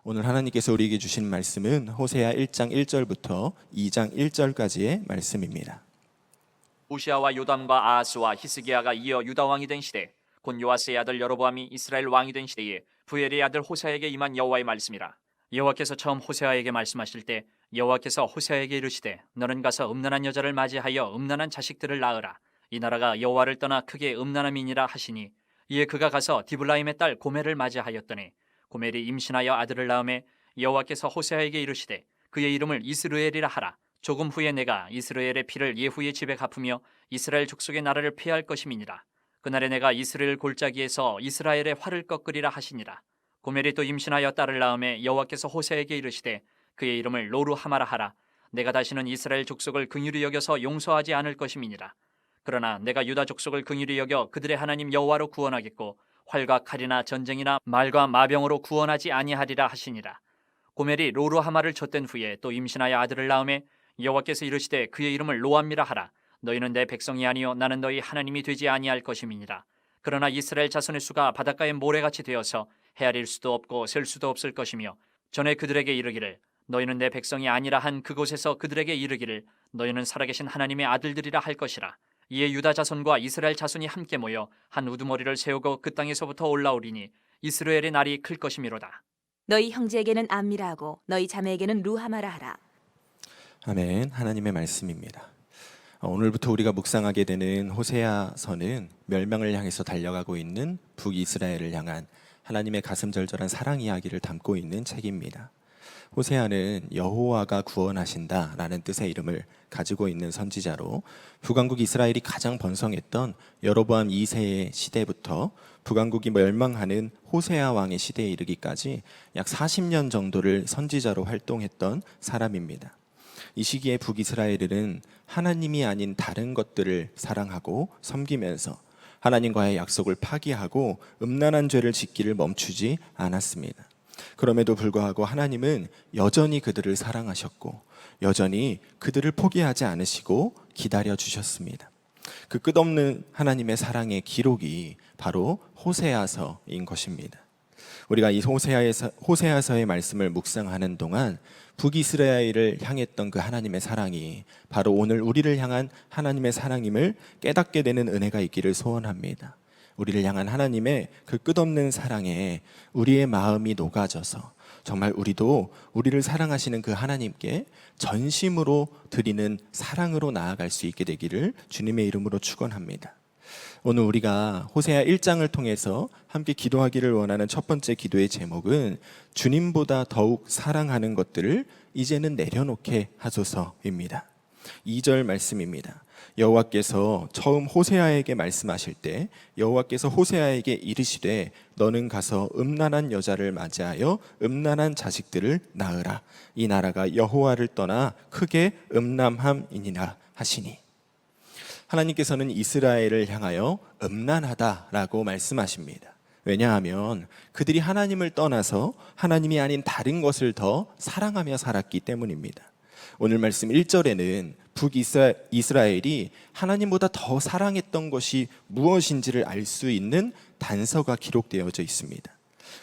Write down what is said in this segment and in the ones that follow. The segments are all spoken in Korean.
오늘 하나님께서 우리에게 주신 말씀은 호세아 1장 1절부터 2장 1절까지의 말씀입니다. 우시아와 요담과 아하스와 히스기야가 이어 유다 왕이 된 시대, 곧 요아스의 아들 여로보암이 이스라엘 왕이 된 시대에 부엘의 아들 호세아에게 임한 여호와의 말씀이라. 여호와께서 처음 호세아에게 말씀하실 때 여호와께서 호세아에게 이르시되 너는 가서 음란한 여자를 맞이하여 음란한 자식들을 낳으라. 이 나라가 여호와를 떠나 크게 음란함이니라 하시니, 이에 그가 가서 디블라임의 딸 고멜을 맞이하였더니 고멜이 임신하여 아들을 낳음에 여호와께서 호세아에게 이르시되 그의 이름을 이스르엘이라 하라. 조금 후에 내가 이스라엘의 피를 예후의 집에 갚으며 이스라엘 족속의 나라를 폐할 것임이니라. 그날에 내가 이스라엘 골짜기에서 이스라엘의 활을 꺾으리라 하시니라. 고멜이 또 임신하여 딸을 낳음에 여호와께서 호세아에게 이르시되 그의 이름을 로루하마라 하라. 내가 다시는 이스라엘 족속을 긍휼히 여겨서 용서하지 않을 것임이니라. 그러나 내가 유다 족속을 긍휼히 여겨 그들의 하나님 여호와로 구원하겠고 활과 칼이나 전쟁이나 말과 마병으로 구원하지 아니하리라 하시니라. 고멜이 로루하마를 쳤던 후에 또 임신하여 아들을 낳음에 여호와께서 이르시되 그의 이름을 로암미라 하라. 너희는 내 백성이 아니요 나는 너희 하나님이 되지 아니할 것임이니라. 그러나 이스라엘 자손의 수가 바닷가의 모래같이 되어서 헤아릴 수도 없고 셀 수도 없을 것이며, 전에 그들에게 이르기를 너희는 내 백성이 아니라 한 그곳에서 그들에게 이르기를 너희는 살아계신 하나님의 아들들이라 할 것이라. 이에 유다 자손과 이스라엘 자손이 함께 모여 한 우두머리를 세우고 그 땅에서부터 올라오리니 이스라엘의 날이 클 것이미로다. 너희 형제에게는 암미라 하고 너희 자매에게는 루하마라 하라. 아멘. 하나님의 말씀입니다. 오늘부터 우리가 묵상하게 되는 호세아서는 멸망을 향해서 달려가고 있는 북이스라엘을 향한 하나님의 가슴절절한 사랑 이야기를 담고 있는 책입니다. 호세아는 여호와가 구원하신다라는 뜻의 이름을 가지고 있는 선지자로 북왕국 이스라엘이 가장 번성했던 여로보암 2세의 시대부터 북왕국이 멸망하는 호세아 왕의 시대에 이르기까지 약 40년 정도를 선지자로 활동했던 사람입니다. 이 시기에 북이스라엘은 하나님이 아닌 다른 것들을 사랑하고 섬기면서 하나님과의 약속을 파기하고 음란한 죄를 짓기를 멈추지 않았습니다. 그럼에도 불구하고 하나님은 여전히 그들을 사랑하셨고 여전히 그들을 포기하지 않으시고 기다려 주셨습니다. 그 끝없는 하나님의 사랑의 기록이 바로 호세아서인 것입니다. 우리가 이 호세아서의 말씀을 묵상하는 동안 북이스라엘을 향했던 그 하나님의 사랑이 바로 오늘 우리를 향한 하나님의 사랑임을 깨닫게 되는 은혜가 있기를 소원합니다. 우리를 향한 하나님의 그 끝없는 사랑에 우리의 마음이 녹아져서 정말 우리도 우리를 사랑하시는 그 하나님께 전심으로 드리는 사랑으로 나아갈 수 있게 되기를 주님의 이름으로 축원합니다. 오늘 우리가 호세아 1장을 통해서 함께 기도하기를 원하는 첫 번째 기도의 제목은 주님보다 더욱 사랑하는 것들을 이제는 내려놓게 하소서입니다. 2절 말씀입니다. 여호와께서 처음 호세아에게 말씀하실 때 여호와께서 호세아에게 이르시되 너는 가서 음란한 여자를 맞이하여 음란한 자식들을 낳으라. 이 나라가 여호와를 떠나 크게 음란함이니라 하시니, 하나님께서는 이스라엘을 향하여 음란하다라고 말씀하십니다. 왜냐하면 그들이 하나님을 떠나서 하나님이 아닌 다른 것을 더 사랑하며 살았기 때문입니다. 오늘 말씀 1절에는 북이스라엘이 하나님보다 더 사랑했던 것이 무엇인지를 알 수 있는 단서가 기록되어져 있습니다.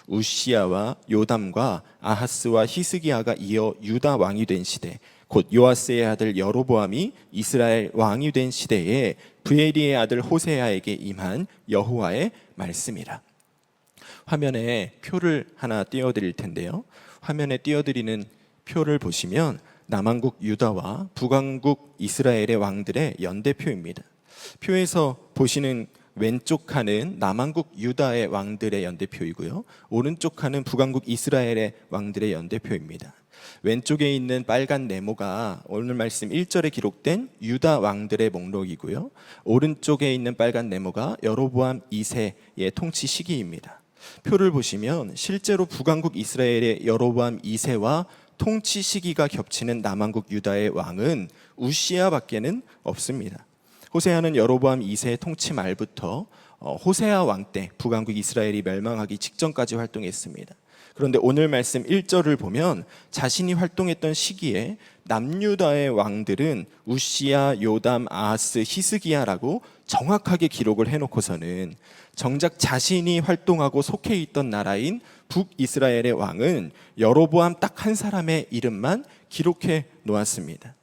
우시아와 요담과 아하스와 히스기야가 이어 유다 왕이 된 시대, 곧 요아스의 아들 여로보암이 이스라엘 왕이 된 시대에 부엘리의 아들 호세아에게 임한 여호와의 말씀이라. 화면에 표를 하나 띄워드릴 텐데요, 화면에 띄워드리는 표를 보시면 남왕국 유다와 북왕국 이스라엘의 왕들의 연대표입니다. 표에서 보시는 왼쪽 칸은 남왕국 유다의 왕들의 연대표이고요, 오른쪽 칸은 북왕국 이스라엘의 왕들의 연대표입니다. 왼쪽에 있는 빨간 네모가 오늘 말씀 1절에 기록된 유다 왕들의 목록이고요, 오른쪽에 있는 빨간 네모가 여로보암 2세의 통치 시기입니다. 표를 보시면 실제로 북왕국 이스라엘의 여로보암 2세와 통치 시기가 겹치는 남왕국 유다의 왕은 우시아밖에는 없습니다. 호세아는 여로보암 2세의 통치 말부터 호세아 왕 때 북왕국 이스라엘이 멸망하기 직전까지 활동했습니다. 그런데 오늘 말씀 1절을 보면 자신이 활동했던 시기에 남유다의 왕들은 우시아, 요담, 아하스, 히스기야라고 정확하게 기록을 해놓고서는 정작 자신이 활동하고 속해 있던 나라인 북이스라엘의 왕은 여로보암 딱 한 사람의 이름만 기록해 놓았습니다.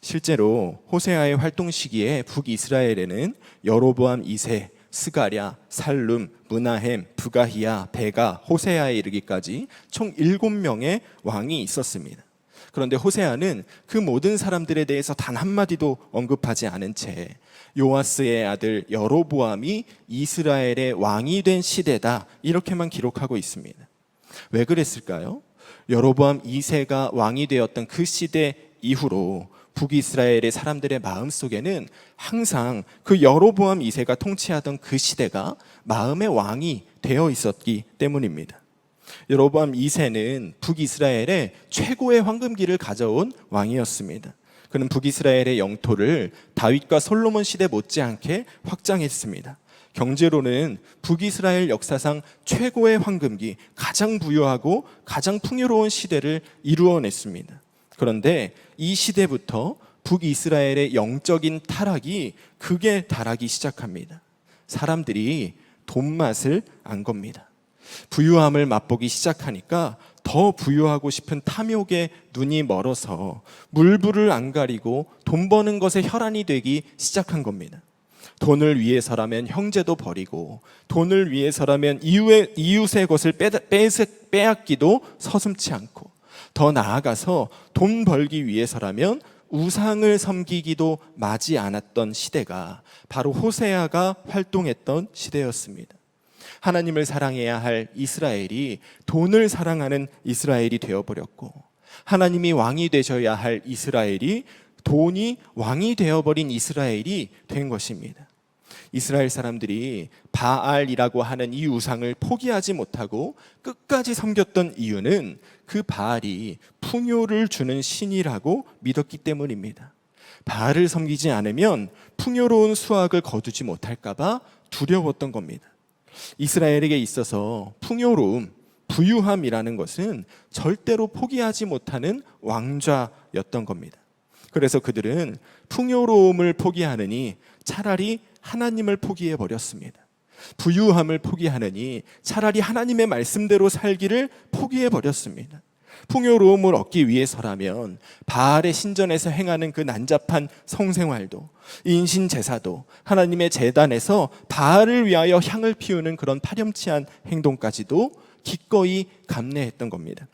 실제로 호세아의 활동 시기에 북이스라엘에는 여로보암 2세, 스가랴, 살룸, 므나헴, 부가히야, 베가, 호세아에 이르기까지 총 7명의 왕이 있었습니다. 그런데 호세아는 그 모든 사람들에 대해서 단 한마디도 언급하지 않은 채 요아스의 아들 여로보암이 이스라엘의 왕이 된 시대다, 이렇게만 기록하고 있습니다. 왜 그랬을까요? 여로보암 2세가 왕이 되었던 그 시대 이후로 북이스라엘의 사람들의 마음속에는 항상 그 여로보암 2세가 통치하던 그 시대가 마음의 왕이 되어 있었기 때문입니다. 여로보암 2세는 북이스라엘의 최고의 황금기를 가져온 왕이었습니다. 그는 북이스라엘의 영토를 다윗과 솔로몬 시대 못지않게 확장했습니다. 경제로는 북이스라엘 역사상 최고의 황금기, 가장 부유하고 가장 풍요로운 시대를 이루어냈습니다. 그런데 이 시대부터 북이스라엘의 영적인 타락이 극에 달하기 시작합니다. 사람들이 돈맛을 안 겁니다. 부유함을 맛보기 시작하니까 더 부유하고 싶은 탐욕에 눈이 멀어서 물불을 안 가리고 돈 버는 것에 혈안이 되기 시작한 겁니다. 돈을 위해서라면 형제도 버리고, 돈을 위해서라면 이웃의 것을 빼앗기도 서슴지 않고, 더 나아가서 돈 벌기 위해서라면 우상을 섬기기도 마지 않았던 시대가 바로 호세아가 활동했던 시대였습니다. 하나님을 사랑해야 할 이스라엘이 돈을 사랑하는 이스라엘이 되어버렸고, 하나님이 왕이 되셔야 할 이스라엘이 돈이 왕이 되어버린 이스라엘이 된 것입니다. 이스라엘 사람들이 바알이라고 하는 이 우상을 포기하지 못하고 끝까지 섬겼던 이유는 그 바알이 풍요를 주는 신이라고 믿었기 때문입니다. 바알을 섬기지 않으면 풍요로운 수확을 거두지 못할까 봐 두려웠던 겁니다. 이스라엘에게 있어서 풍요로움, 부유함이라는 것은 절대로 포기하지 못하는 왕좌였던 겁니다. 그래서 그들은 풍요로움을 포기하느니 차라리 하나님을 포기해 버렸습니다. 부유함을 포기하느니 차라리 하나님의 말씀대로 살기를 포기해 버렸습니다. 풍요로움을 얻기 위해서라면 바알의 신전에서 행하는 그 난잡한 성생활도, 인신 제사도, 하나님의 제단에서 바알을 위하여 향을 피우는 그런 파렴치한 행동까지도 기꺼이 감내했던 겁니다.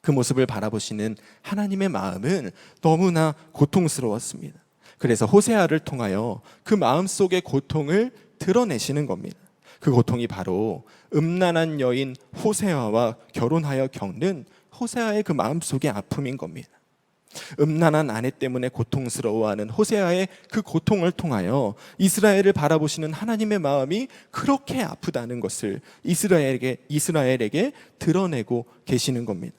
그 모습을 바라보시는 하나님의 마음은 너무나 고통스러웠습니다. 그래서 호세아를 통하여 그 마음속의 고통을 드러내시는 겁니다. 그 고통이 바로 음란한 여인 호세아와 결혼하여 겪는 호세아의 그 마음속의 아픔인 겁니다. 음란한 아내 때문에 고통스러워하는 호세아의 그 고통을 통하여 이스라엘을 바라보시는 하나님의 마음이 그렇게 아프다는 것을 이스라엘에게 드러내고 계시는 겁니다.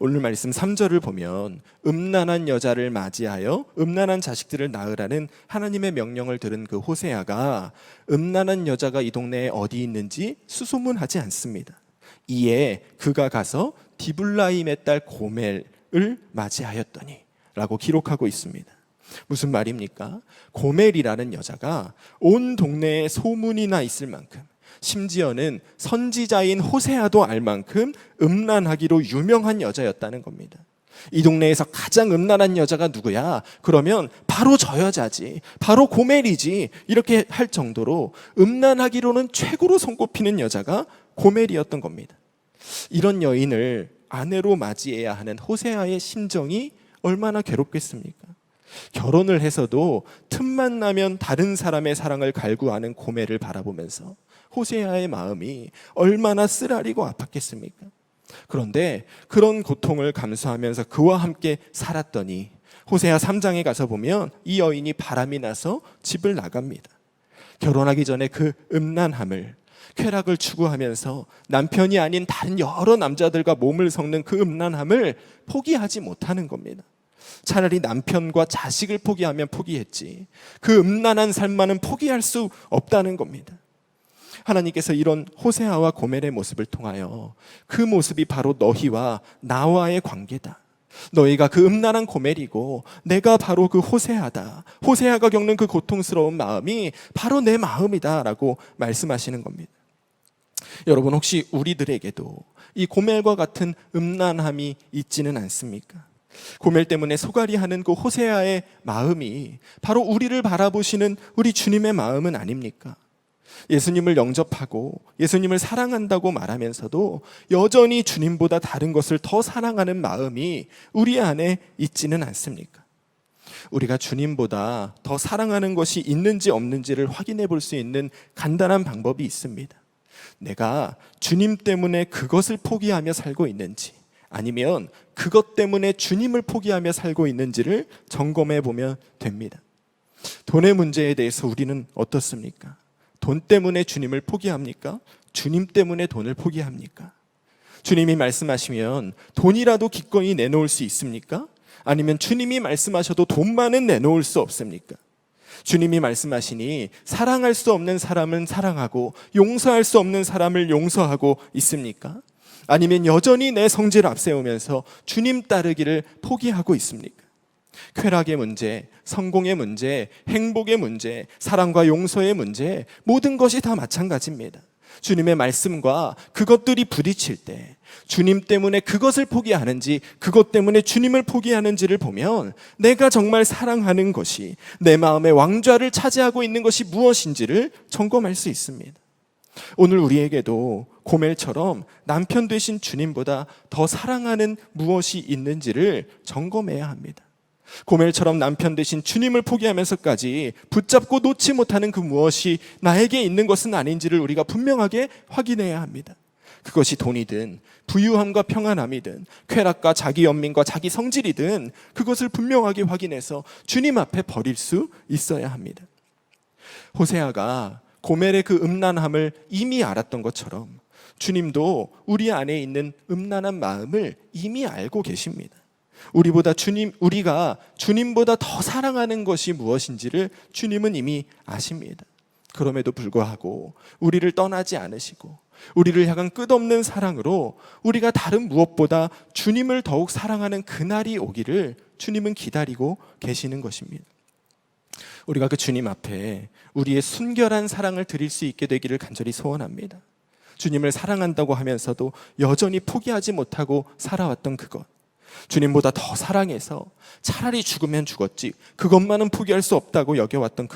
오늘 말씀 3절을 보면 음란한 여자를 맞이하여 음란한 자식들을 낳으라는 하나님의 명령을 들은 그 호세아가 음란한 여자가 이 동네에 어디 있는지 수소문하지 않습니다. 이에 그가 가서 디블라임의 딸 고멜을 맞이하였더니 라고 기록하고 있습니다. 무슨 말입니까? 고멜이라는 여자가 온 동네에 소문이 나 있을 만큼, 심지어는 선지자인 호세아도 알 만큼 음란하기로 유명한 여자였다는 겁니다. 이 동네에서 가장 음란한 여자가 누구야? 그러면 바로 저 여자지, 바로 고멜이지, 이렇게 할 정도로 음란하기로는 최고로 손꼽히는 여자가 고멜이었던 겁니다. 이런 여인을 아내로 맞이해야 하는 호세아의 심정이 얼마나 괴롭겠습니까? 결혼을 해서도 틈만 나면 다른 사람의 사랑을 갈구하는 고멜을 바라보면서 호세아의 마음이 얼마나 쓰라리고 아팠겠습니까? 그런데 그런 고통을 감수하면서 그와 함께 살았더니 호세아 3장에 가서 보면 이 여인이 바람이 나서 집을 나갑니다. 결혼하기 전에 그 음란함을, 쾌락을 추구하면서 남편이 아닌 다른 여러 남자들과 몸을 섞는 그 음란함을 포기하지 못하는 겁니다. 차라리 남편과 자식을 포기하면 포기했지 그 음란한 삶만은 포기할 수 없다는 겁니다. 하나님께서 이런 호세아와 고멜의 모습을 통하여 그 모습이 바로 너희와 나와의 관계다, 너희가 그 음란한 고멜이고 내가 바로 그 호세아다, 호세아가 겪는 그 고통스러운 마음이 바로 내 마음이다 라고 말씀하시는 겁니다. 여러분, 혹시 우리들에게도 이 고멜과 같은 음란함이 있지는 않습니까? 고멜 때문에 소갈이하는 그 호세아의 마음이 바로 우리를 바라보시는 우리 주님의 마음은 아닙니까? 예수님을 영접하고 예수님을 사랑한다고 말하면서도 여전히 주님보다 다른 것을 더 사랑하는 마음이 우리 안에 있지는 않습니까? 우리가 주님보다 더 사랑하는 것이 있는지 없는지를 확인해 볼 수 있는 간단한 방법이 있습니다. 내가 주님 때문에 그것을 포기하며 살고 있는지, 아니면 그것 때문에 주님을 포기하며 살고 있는지를 점검해 보면 됩니다. 돈의 문제에 대해서 우리는 어떻습니까? 돈 때문에 주님을 포기합니까? 주님 때문에 돈을 포기합니까? 주님이 말씀하시면 돈이라도 기꺼이 내놓을 수 있습니까? 아니면 주님이 말씀하셔도 돈만은 내놓을 수 없습니까? 주님이 말씀하시니 사랑할 수 없는 사람은 사랑하고 용서할 수 없는 사람을 용서하고 있습니까? 아니면 여전히 내 성질을 앞세우면서 주님 따르기를 포기하고 있습니까? 쾌락의 문제, 성공의 문제, 행복의 문제, 사랑과 용서의 문제, 모든 것이 다 마찬가지입니다. 주님의 말씀과 그것들이 부딪힐 때 주님 때문에 그것을 포기하는지, 그것 때문에 주님을 포기하는지를 보면 내가 정말 사랑하는 것이, 내 마음의 왕좌를 차지하고 있는 것이 무엇인지를 점검할 수 있습니다. 오늘 우리에게도 고멜처럼 남편 되신 주님보다 더 사랑하는 무엇이 있는지를 점검해야 합니다. 고멜처럼 남편 되신 주님을 포기하면서까지 붙잡고 놓지 못하는 그 무엇이 나에게 있는 것은 아닌지를 우리가 분명하게 확인해야 합니다. 그것이 돈이든 부유함과 평안함이든 쾌락과 자기 연민과 자기 성질이든 그것을 분명하게 확인해서 주님 앞에 버릴 수 있어야 합니다. 호세아가 고멜의 그 음란함을 이미 알았던 것처럼 주님도 우리 안에 있는 음란한 마음을 이미 알고 계십니다. 우리가 주님보다 더 사랑하는 것이 무엇인지를 주님은 이미 아십니다. 그럼에도 불구하고 우리를 떠나지 않으시고 우리를 향한 끝없는 사랑으로 우리가 다른 무엇보다 주님을 더욱 사랑하는 그날이 오기를 주님은 기다리고 계시는 것입니다. 우리가 그 주님 앞에 우리의 순결한 사랑을 드릴 수 있게 되기를 간절히 소원합니다. 주님을 사랑한다고 하면서도 여전히 포기하지 못하고 살아왔던 그것, 주님보다 더 사랑해서 차라리 죽으면 죽었지 그것만은 포기할 수 없다고 여겨왔던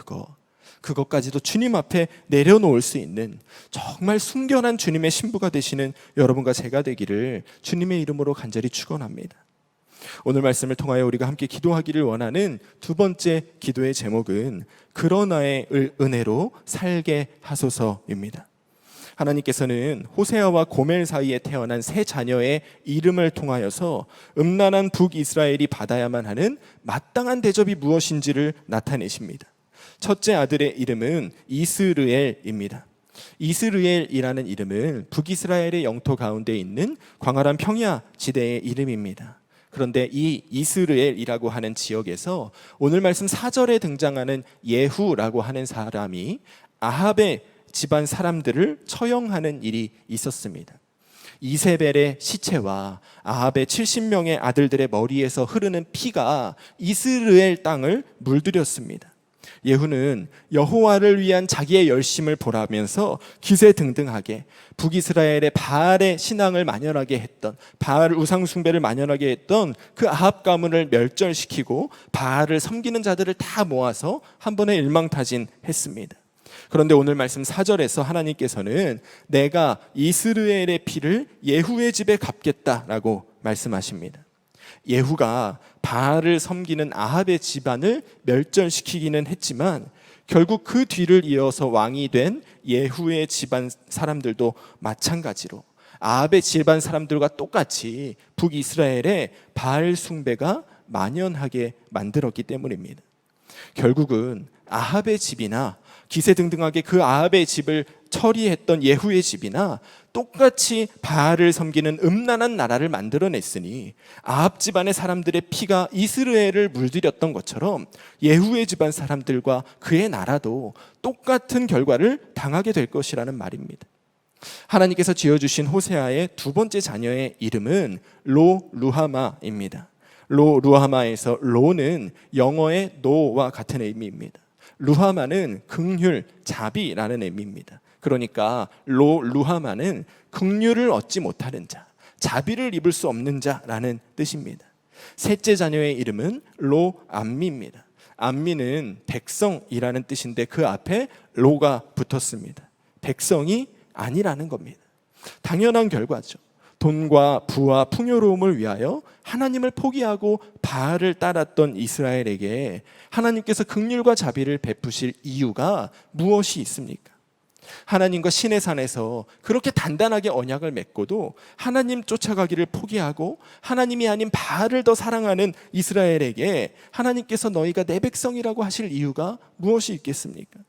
그것까지도 주님 앞에 내려놓을 수 있는 정말 순결한 주님의 신부가 되시는 여러분과 제가 되기를 주님의 이름으로 간절히 축원합니다. 오늘 말씀을 통하여 우리가 함께 기도하기를 원하는 두 번째 기도의 제목은 그러나의 은혜로 살게 하소서입니다. 하나님께서는 호세아와 고멜 사이에 태어난 세 자녀의 이름을 통하여서 음란한 북이스라엘이 받아야만 하는 마땅한 대접이 무엇인지를 나타내십니다. 첫째 아들의 이름은 이스르엘입니다. 이스르엘이라는 이름은 북이스라엘의 영토 가운데 있는 광활한 평야 지대의 이름입니다. 그런데 이 이스르엘이라고 하는 지역에서 오늘 말씀 4절에 등장하는 예후라고 하는 사람이 아합의 집안 사람들을 처형하는 일이 있었습니다. 이세벨의 시체와 아합의 70명의 아들들의 머리에서 흐르는 피가 이스라엘 땅을 물들였습니다. 예후는 여호와를 위한 자기의 열심을 보라면서 기세등등하게 북이스라엘의 바알의 신앙을 만연하게 했던, 바알 우상 숭배를 만연하게 했던 그 아합 가문을 멸절시키고 바알을 섬기는 자들을 다 모아서 한 번에 일망타진했습니다. 그런데 오늘 말씀 4절에서 하나님께서는 내가 이스라엘의 피를 예후의 집에 갚겠다라고 말씀하십니다. 예후가 바알을 섬기는 아합의 집안을 멸절시키기는 했지만 결국 그 뒤를 이어서 왕이 된 예후의 집안 사람들도 마찬가지로 아합의 집안 사람들과 똑같이 북이스라엘의 바알 숭배가 만연하게 만들었기 때문입니다. 결국은 아합의 집이나 기세등등하게 그 아합의 집을 처리했던 예후의 집이나 똑같이 바알을 섬기는 음란한 나라를 만들어냈으니 아합 집안의 사람들의 피가 이스라엘을 물들였던 것처럼 예후의 집안 사람들과 그의 나라도 똑같은 결과를 당하게 될 것이라는 말입니다. 하나님께서 지어주신 호세아의 두 번째 자녀의 이름은 루하마입니다. 루하마에서 로는 영어의 노와 같은 의미입니다. 루하마는 긍휼, 자비라는 의미입니다. 그러니까 루하마는 긍휼을 얻지 못하는 자, 자비를 입을 수 없는 자라는 뜻입니다. 셋째 자녀의 이름은 로암미입니다. 암미는 백성이라는 뜻인데 그 앞에 로가 붙었습니다. 백성이 아니라는 겁니다. 당연한 결과죠. 돈과 부와 풍요로움을 위하여 하나님을 포기하고 바알을 따랐던 이스라엘에게 하나님께서 긍휼과 자비를 베푸실 이유가 무엇이 있습니까? 하나님과 신의 산에서 그렇게 단단하게 언약을 맺고도 하나님 쫓아가기를 포기하고 하나님이 아닌 바알을 더 사랑하는 이스라엘에게 하나님께서 너희가 내 백성이라고 하실 이유가 무엇이 있겠습니까?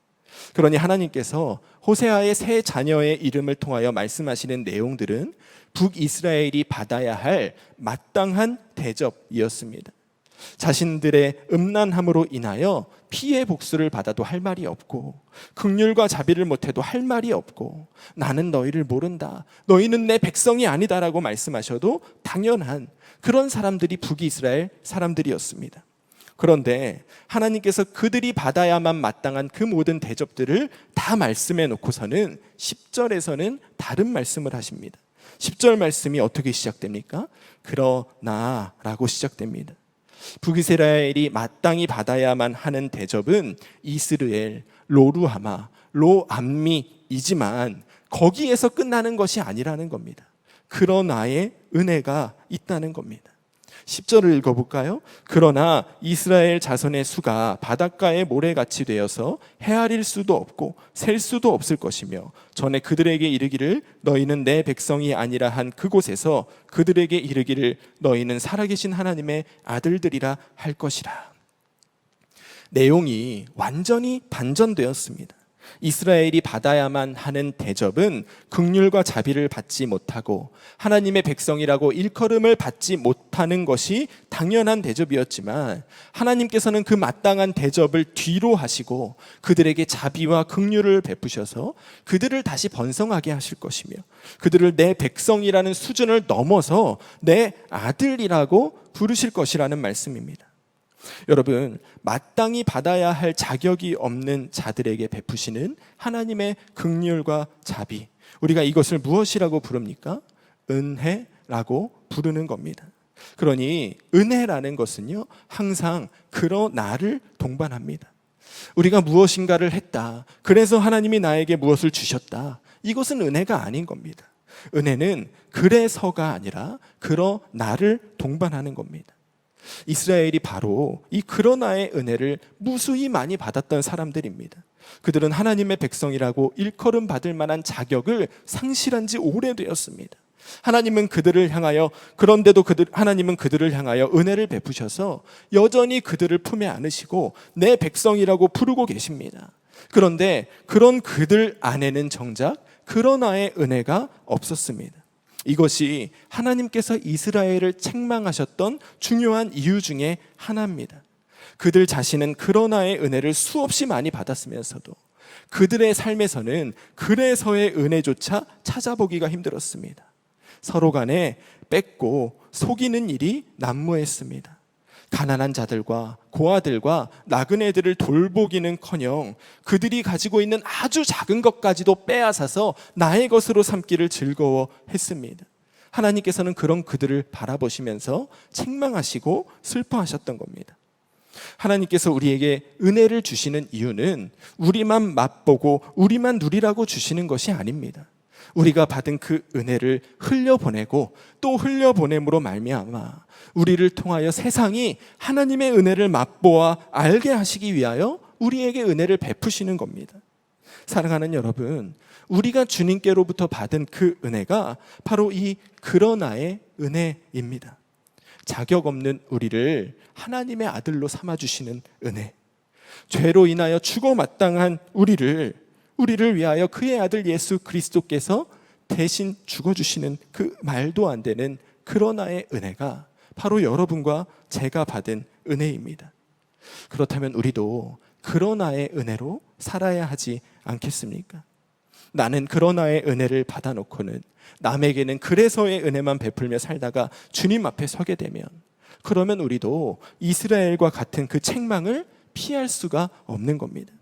그러니 하나님께서 호세아의 세 자녀의 이름을 통하여 말씀하시는 내용들은 북이스라엘이 받아야 할 마땅한 대접이었습니다. 자신들의 음란함으로 인하여 피해 복수를 받아도 할 말이 없고 긍휼과 자비를 못해도 할 말이 없고 나는 너희를 모른다, 너희는 내 백성이 아니다라고 말씀하셔도 당연한 그런 사람들이 북이스라엘 사람들이었습니다. 그런데 하나님께서 그들이 받아야만 마땅한 그 모든 대접들을 다 말씀해 놓고서는 10절에서는 다른 말씀을 하십니다. 10절 말씀이 어떻게 시작됩니까? 그러나라고 시작됩니다. 북이스라엘이 마땅히 받아야만 하는 대접은 이스르엘, 로루하마, 로암미이지만 거기에서 끝나는 것이 아니라는 겁니다. 그러나의 은혜가 있다는 겁니다. 10절을 읽어볼까요? 그러나 이스라엘 자손의 수가 바닷가의 모래같이 되어서 헤아릴 수도 없고 셀 수도 없을 것이며 전에 그들에게 이르기를 너희는 내 백성이 아니라 한 그곳에서 그들에게 이르기를 너희는 살아계신 하나님의 아들들이라 할 것이라. 내용이 완전히 반전되었습니다. 이스라엘이 받아야만 하는 대접은 긍휼과 자비를 받지 못하고 하나님의 백성이라고 일컬음을 받지 못하는 것이 당연한 대접이었지만 하나님께서는 그 마땅한 대접을 뒤로 하시고 그들에게 자비와 긍휼을 베푸셔서 그들을 다시 번성하게 하실 것이며 그들을 내 백성이라는 수준을 넘어서 내 아들이라고 부르실 것이라는 말씀입니다. 여러분, 마땅히 받아야 할 자격이 없는 자들에게 베푸시는 하나님의 긍휼과 자비, 우리가 이것을 무엇이라고 부릅니까? 은혜라고 부르는 겁니다. 그러니 은혜라는 것은요 항상 그러나를 동반합니다. 우리가 무엇인가를 했다, 그래서 하나님이 나에게 무엇을 주셨다, 이것은 은혜가 아닌 겁니다. 은혜는 그래서가 아니라 그러나를 동반하는 겁니다. 이스라엘이 바로 이 그러나의 은혜를 무수히 많이 받았던 사람들입니다. 그들은 하나님의 백성이라고 일컬음 받을 만한 자격을 상실한 지 오래되었습니다. 하나님은 그들을 향하여 하나님은 그들을 향하여 은혜를 베푸셔서 여전히 그들을 품에 안으시고 내 백성이라고 부르고 계십니다. 그런데 그런 그들 안에는 정작 그러나의 은혜가 없었습니다. 이것이 하나님께서 이스라엘을 책망하셨던 중요한 이유 중에 하나입니다. 그들 자신은 그러나의 은혜를 수없이 많이 받았으면서도 그들의 삶에서는 그래서의 은혜조차 찾아보기가 힘들었습니다. 서로 간에 뺏고 속이는 일이 난무했습니다. 가난한 자들과 고아들과 나그네들을 돌보기는커녕 그들이 가지고 있는 아주 작은 것까지도 빼앗아서 나의 것으로 삼기를 즐거워했습니다. 하나님께서는 그런 그들을 바라보시면서 책망하시고 슬퍼하셨던 겁니다. 하나님께서 우리에게 은혜를 주시는 이유는 우리만 맛보고 우리만 누리라고 주시는 것이 아닙니다. 우리가 받은 그 은혜를 흘려보내고 또 흘려보냄으로 말미암아 우리를 통하여 세상이 하나님의 은혜를 맛보아 알게 하시기 위하여 우리에게 은혜를 베푸시는 겁니다. 사랑하는 여러분, 우리가 주님께로부터 받은 그 은혜가 바로 이 그러나의 은혜입니다. 자격 없는 우리를 하나님의 아들로 삼아주시는 은혜, 죄로 인하여 죽어 마땅한 우리를 위하여 그의 아들 예수 그리스도께서 대신 죽어주시는 그 말도 안 되는 그러나의 은혜가 바로 여러분과 제가 받은 은혜입니다. 그렇다면 우리도 그러나의 은혜로 살아야 하지 않겠습니까? 나는 그러나의 은혜를 받아놓고는 남에게는 그래서의 은혜만 베풀며 살다가 주님 앞에 서게 되면 그러면 우리도 이스라엘과 같은 그 책망을 피할 수가 없는 겁니다.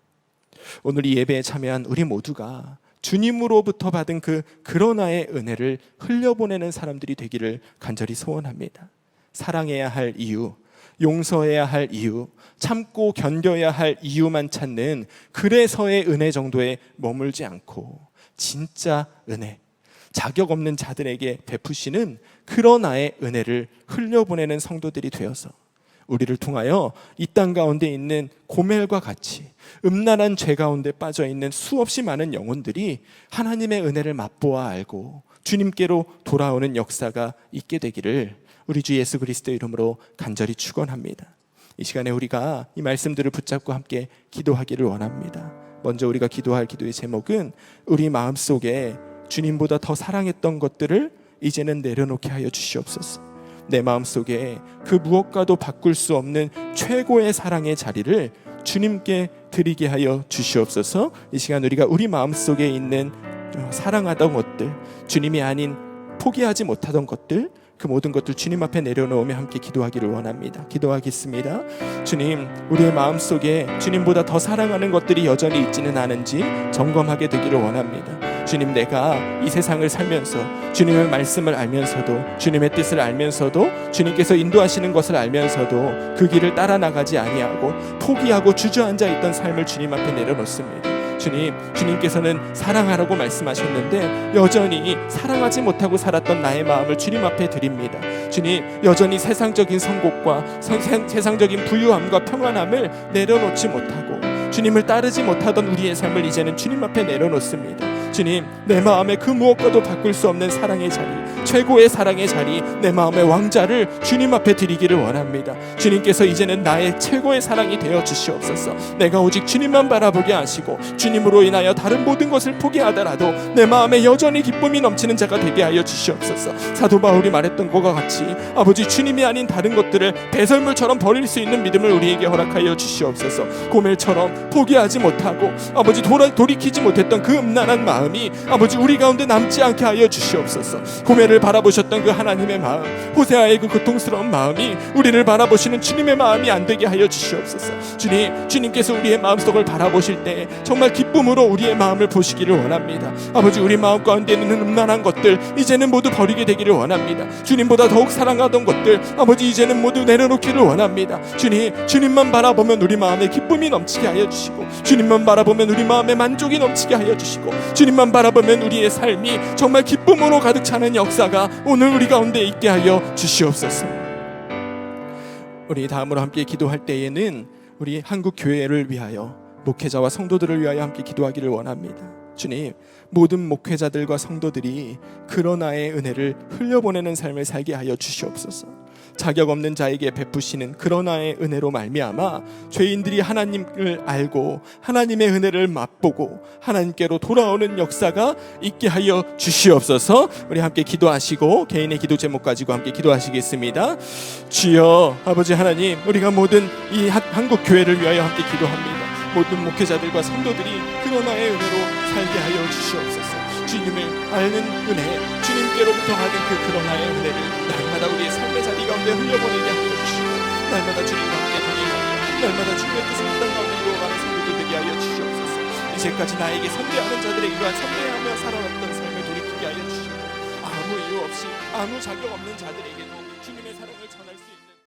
오늘 이 예배에 참여한 우리 모두가 주님으로부터 받은 그 그러나의 은혜를 흘려보내는 사람들이 되기를 간절히 소원합니다. 사랑해야 할 이유, 용서해야 할 이유, 참고 견뎌야 할 이유만 찾는 그래서의 은혜 정도에 머물지 않고 진짜 은혜, 자격 없는 자들에게 베푸시는 그러나의 은혜를 흘려보내는 성도들이 되어서 우리를 통하여 이 땅 가운데 있는 고멜과 같이 음란한 죄 가운데 빠져 있는 수없이 많은 영혼들이 하나님의 은혜를 맛보아 알고 주님께로 돌아오는 역사가 있게 되기를 우리 주 예수 그리스도의 이름으로 간절히 축원합니다. 이 시간에 우리가 이 말씀들을 붙잡고 함께 기도하기를 원합니다. 먼저 우리가 기도할 기도의 제목은 우리 마음속에 주님보다 더 사랑했던 것들을 이제는 내려놓게 하여 주시옵소서. 내 마음속에 그 무엇과도 바꿀 수 없는 최고의 사랑의 자리를 주님께 드리게 하여 주시옵소서. 이 시간 우리가 우리 마음속에 있는 사랑하던 것들, 주님이 아닌 포기하지 못하던 것들, 그 모든 것들 주님 앞에 내려놓으며 함께 기도하기를 원합니다. 기도하겠습니다. 주님, 우리의 마음속에 주님보다 더 사랑하는 것들이 여전히 있지는 않은지 점검하게 되기를 원합니다. 주님, 내가 이 세상을 살면서 주님의 말씀을 알면서도 주님의 뜻을 알면서도 주님께서 인도하시는 것을 알면서도 그 길을 따라 나가지 아니하고 포기하고 주저앉아 있던 삶을 주님 앞에 내려놓습니다. 주님, 주님께서는 사랑하라고 말씀하셨는데 여전히 사랑하지 못하고 살았던 나의 마음을 주님 앞에 드립니다. 주님, 여전히 세상적인 성공과 세상적인 부유함과 평안함을 내려놓지 못하고 주님을 따르지 못하던 우리의 삶을 이제는 주님 앞에 내려놓습니다. 주님, 내 마음에 그 무엇과도 바꿀 수 없는 사랑의 자리, 최고의 사랑의 자리, 내 마음의 왕자를 주님 앞에 드리기를 원합니다. 주님께서 이제는 나의 최고의 사랑이 되어 주시옵소서. 내가 오직 주님만 바라보게 하시고 주님으로 인하여 다른 모든 것을 포기하더라도 내 마음에 여전히 기쁨이 넘치는 자가 되게 하여 주시옵소서. 사도 바울이 말했던 것과 같이 아버지, 주님이 아닌 다른 것들을 배설물처럼 버릴 수 있는 믿음을 우리에게 허락하여 주시옵소서. 고멜처럼 포기하지 못하고 아버지 돌이키지 못했던 그 음란한 마음이 아버지 우리 가운데 남지 않게 하여 주시옵소서. 고멜을 바라보셨던 그 하나님의 마음, 호세아의 그 고통스러운 마음이 우리를 바라보시는 주님의 마음이 안 되게 하여 주시옵소서. 주님, 주님께서 우리의 마음속을 바라보실 때 정말 기쁨으로 우리의 마음을 보시기를 원합니다. 아버지, 우리 마음 가운데 있는 음란한 것들 이제는 모두 버리게 되기를 원합니다. 주님보다 더욱 사랑하던 것들 아버지 이제는 모두 내려놓기를 원합니다. 주님, 주님만 바라보면 우리 마음에 기쁨이 넘치게 하여 주시고 주님만 바라보면 우리 마음에 만족이 넘치게 하여 주시고 주님만 바라보면 우리의 삶이 정말 기쁨으로 가득 차는 역사가 오늘 우리 가운데 있게 하여 주시옵소서. 우리 다음으로 함께 기도할 때에는 우리 한국 교회를 위하여 목회자와 성도들을 위하여 함께 기도하기를 원합니다. 주님, 모든 목회자들과 성도들이 그러나의 은혜를 흘려보내는 삶을 살게 하여 주시옵소서. 자격 없는 자에게 베푸시는 그러나의 은혜로 말미암아 죄인들이 하나님을 알고 하나님의 은혜를 맛보고 하나님께로 돌아오는 역사가 있게 하여 주시옵소서. 우리 함께 기도하시고 개인의 기도 제목 가지고 함께 기도하시겠습니다. 주여, 아버지 하나님, 우리가 모든 이 한국 교회를 위하여 함께 기도합니다. 모든 목회자들과 성도들이 그러나의 은혜로 살게 하여 주시옵소서. 주님을 아는 은혜, 주님께로부터 받은 그 그러나의 은혜를 날마다 우리의 삶의 자리 가운데 흘려보내게 하여 주시고 날마다 주님과 함께 동행하며 날마다 주님의 뜻을 이 땅 가운데 이루어가는 성도들 되게 하여 주시옵소서. 이제까지 나에게 선대하는 자들에게 이러한 선대하며 살아왔던 삶을 돌이키게 하여 주시고 아무 이유 없이 아무 자격 없는 자들에게도 주님의 사랑을 전할 수